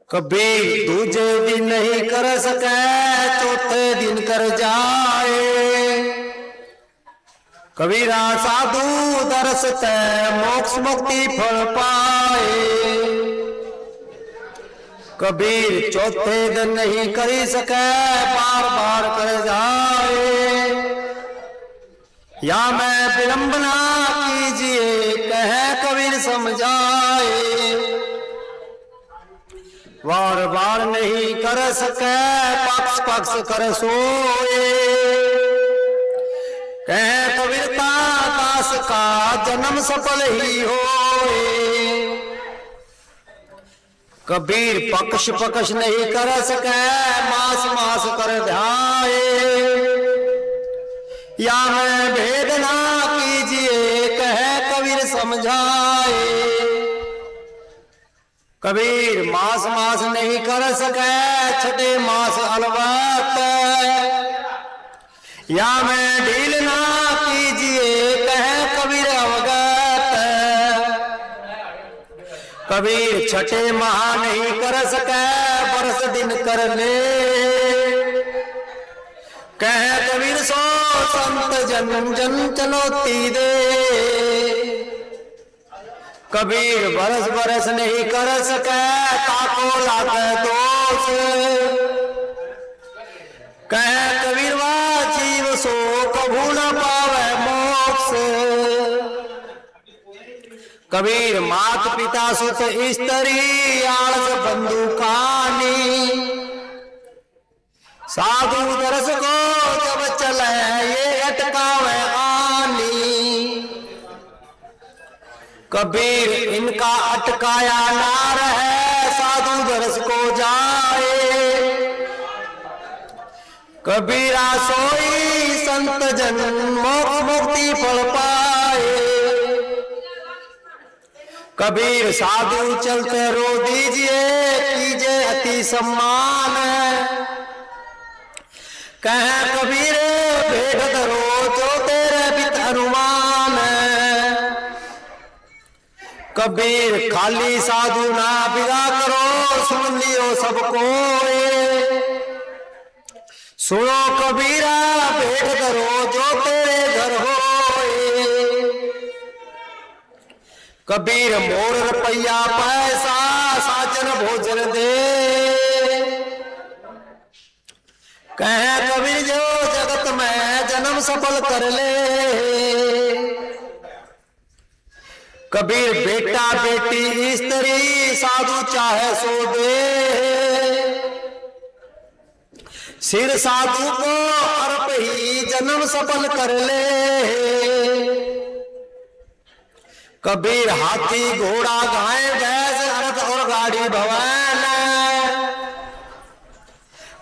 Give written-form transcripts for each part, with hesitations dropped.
कबीर दूजे दिन नहीं कर सके, चौथे दिन कर जाए। कबीरा साधु दरस ते मोक्ष मुक्ति फल पाए। कबीर चौथे दिन नहीं कर सके, बार बार कर जाए। या मैं विलंबना कीजिए, कह कबीर समझाए। बार बार नहीं कर सके, पक्ष पक्ष कर सोए। कह कबीरता दास का जन्म सफल ही होए। कबीर पक्ष पक्ष नहीं कर सके, मास मास कर ध्याए। या मैं भेद ना कीजिए, कह कबीर समझाए। कबीर मास मास नहीं कर सके, छठे मास अलबत। या मैं ढील ना कीजिए, कह कबीर अवगत। कबीर छठे माह नहीं कर सके, बरस दिन कर ले। कह कबीर सो संत जन जन चुनौती दे। कबीर बरस बरस नहीं कर सके, ताको लागे दोष। कह कबीर वाह जीव सो कभू न पावे मोक्ष। कबीर मात पिता सुत स्त्री, आलस बंधु कानी। साधु दरस को जब चले, ये अटकावे आनी। कबीर इनका अटकाया ना रहे, साधु दरस को जाए। कबीरा सोई संत जन मोक्ष मुक्ति फल पाए। कबीर साधु चलते रो दीजिए, कीजिए अति सम्मान। कह कबीर भेद धरो, जो तेरे बित अनुमान। कबीर खाली साधु ना विदा करो, सुन लियो सबको। सुनो कबीरा भेद धरो, जो तेरे घर होए। कबीर मोर रुपया पैसा, साजन भोजन दे। कह कबीर जो जगत में जन्म सफल कर ले। कबीर बेटा बेटी स्त्री, साधु चाहे सो दे। सिर साधु को अर्प ही जन्म सफल कर ले। कबीर हाथी घोड़ा गाय भैंस, रथ और गाड़ी भवन।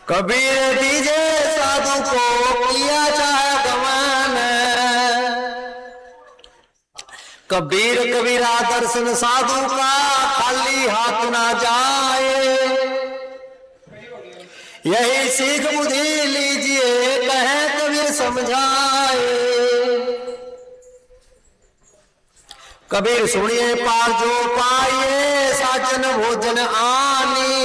कबीर दीजे साधु को, किया चाहे गमन। कबीर कबीरा दर्शन साधु का, खाली हाथ ना जाए। यही सीख बुद्धि लीजिए, कह कबीर समझाए। कबीर सुनिए पार जो पाइए, साजन भोजन आनी।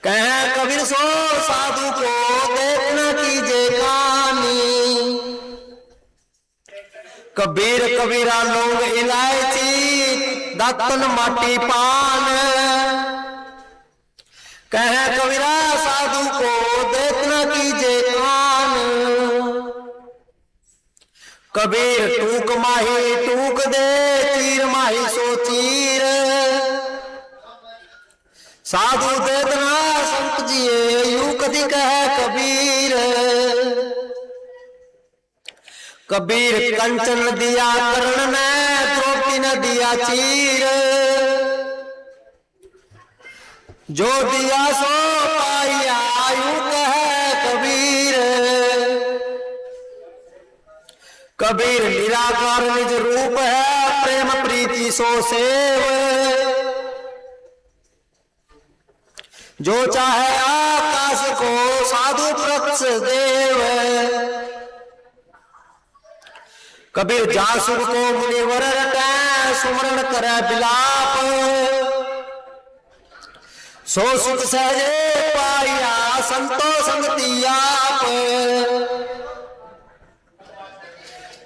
कह कबीर सो साधु को, देखना कीजिए कानी। कबीर कबीरा लौंग इलायची, दातन माटी पान। कह कबीरा साधु को, देखना कीजिए कान। कबीर टूक माही टूक दे, चीर माही सो चीर। साधु देना संत जिए, यूं कदी कह कबीर। कबीर कंचन दिया कर्ण ने, द्रौपदी ने दिया चीर। जो दिया सो पाया, यूं कह कबीर। कबीर निराकार निज रूप है, प्रेम प्रीति सो सेव। जो चाहे आकाश को, साधु वृक्ष देव। कबीर जासुर को मुनिवर रटे, सुमरण करे बिलाप। सो सुख सहजे पाया संतो संगति आप।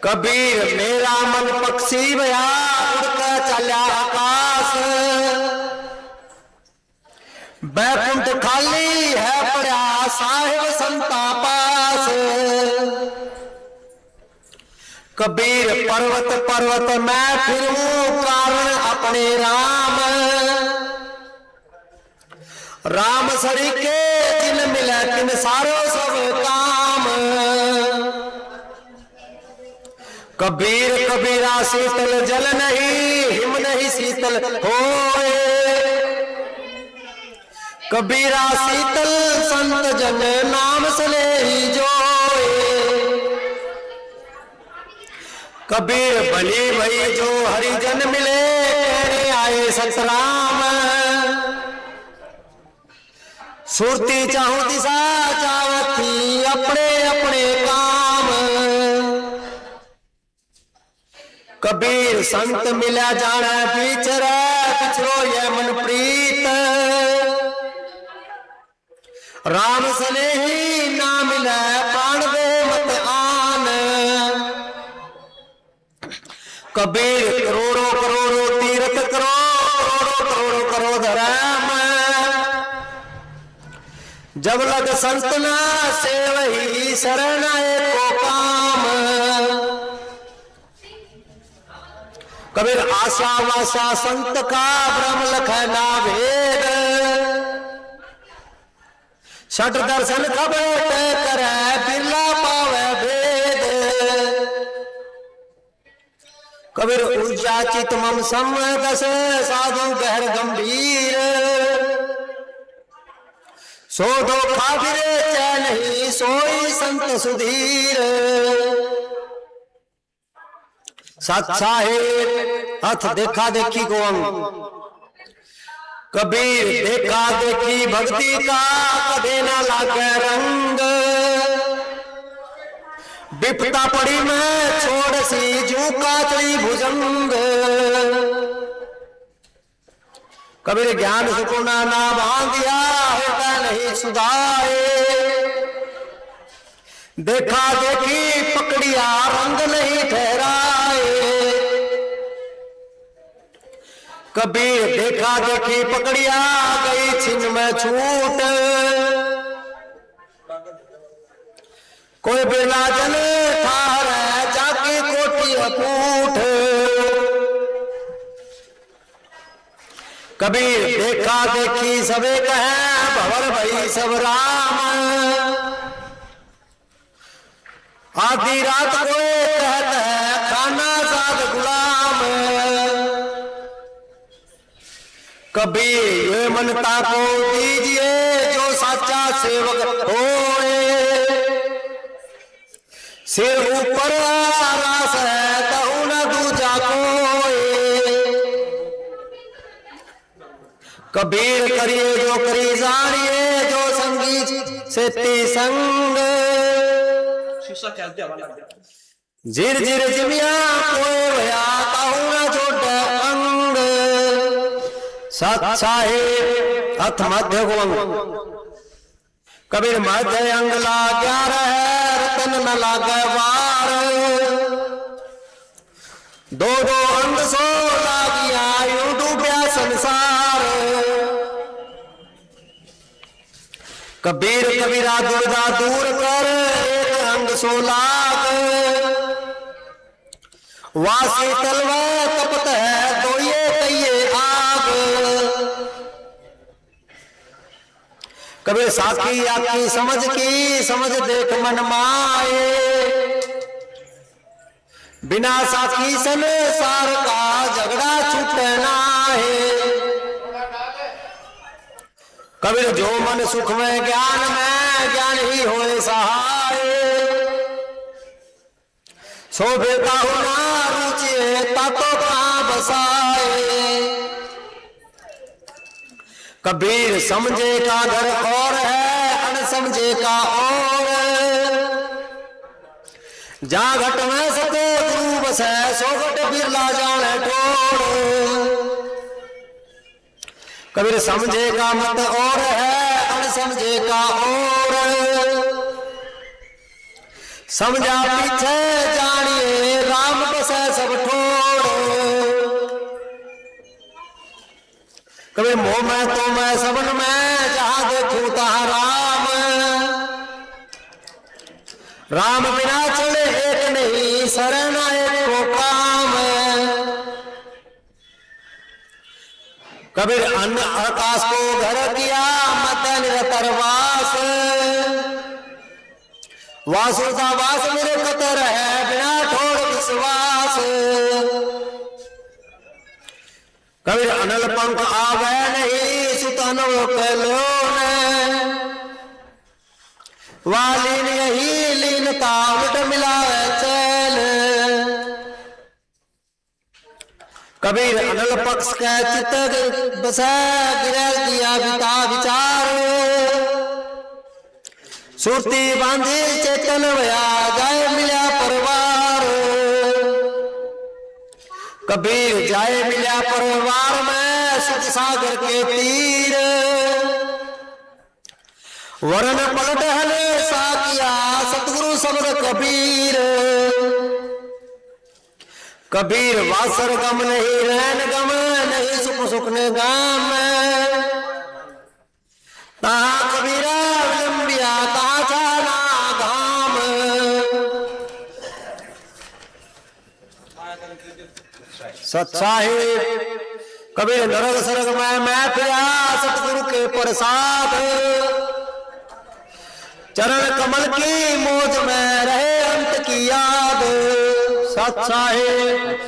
कबीर मेरा मन पक्षी भया उड़कर चला आकाश। बैकुंठ खाली है पड़ा साहिब संता पास। कबीर पर्वत पर्वत मैं फिरूं कारण अपने राम। राम सरी के जिन मिले तिन सारो सब काम। कबीर कबीरा शीतल जल नहीं हिम नहीं शीतल होए। कबीरा शीतल संत जन नाम सले ही जोए। कबीर भली भई जो हरिजन मिले कहने आए सतराम। सुरती चाहूं दिशा चावती अपने अपने काम। कबीर संत मिला जाना बिचरा पिछड़ो ये मन प्रीत। राम सने ही ना मिले प्राण दे मत आन। कबीर करोड़ों करोड़ों तीर्थ करो करोड़ों करोड़ों करो धर्म। जब लग संत ना से वही शरण को काम। कबीर आशा वाशा संत का ब्रह्म लख ना भेद। छठ दर्शन खबेट करे बिरला पावे भेद। कबीर ऊर्जा चित मम सम दस साधु गहर गंभीर। सो दो खाबिरे चैन ही सोई संत सुधीर। सत साहेब हथ देखा देखी को अंग। कबीर देखा देखी भक्ति का कदे ना लागे रंग। विपता पड़ी मैं छोड़ सी जू काचड़ी भुजंग। कबीर ज्ञान सुकुना ना बांधिया होता नहीं सुधाए। देखा देखी पकड़िया रंग नहीं ठहराए। कबीर देखा देखी पकड़िया गई छिन में छूट। कोई बिलाजन ठार जाके कोटी अपूठ। कबीर देखा देखी सबे कहे भवर भई सब राम। आधी रात को कहता है खाना साध गुलाम। कबीर ये मनता को दीजिए जो साचा सेवक होए। सिर ऊपर रास है तहु न दूजा कोए। कबीर करिए जो करी जानिए जो संगीत से ती संग। जिर जिर जिमिया कोई भया ताहू न छोटे अंग। सत साहेब हथ मध्य गुंग। कबीर मध्य अंग लाग्या रहे रतन न लागे वार। दो दो अंग सो लागिया यूं डूबया संसार। कबीर कबीरा दुर्गा दूर कर एक अंग सो लाग। वासी तलवा तपत है तो ये कहिए आग। कबीर साकी आकी समझ देख मन माए। बिना साकी संसार का झगड़ा छूटना है। कबीर जो मन सुख में ज्ञान ही होए सहाय। सो बेटा होना रुचि तातो कहां बसाए। कबीर समझे का घर और है अनसमझे का और। जा घट में सको गुरु बसे सो घट बिरला जाने ठोड़। कबीर समझेगा मत और है अनसमझे का और, समझा पीछे जानिए राम बसे सब ठोर। कबीर मोह में तो मैं सबन में जहां देखूं तहां राम, राम बिना चले एक नहीं शरण एक को काम। कबीर अन्न आकाश को घर किया मत निरतर वास, वासुदा वास मेरे कतर है बिना ठोर विश्वास। कबीर अनल पंख आवे नहीं सुतन कलो वालीन यही लीनता उठ मिला चैल। कबीर अनल पक्ष के चित्त बसा गिरह दिया बिता विचार, सुरती बांधी चेतन भया जाए मिला परिवार। कबीर जाए मिला परिवार में सुख सागर के तीर, वरन पलट हले सा किया सतगुरु शब्द कबीर। कबीर वासर गम नहीं रहन गम नहीं सुख सुख ने गाम, तहा कबीरा विलंबिया तहा जाना धाम। सत्साहिब कबीर नरक सरग में मैं फिरा सतगुरु के प्रसाद, चरण कमल की मौज में रहे अंत की याद। सत्साहिब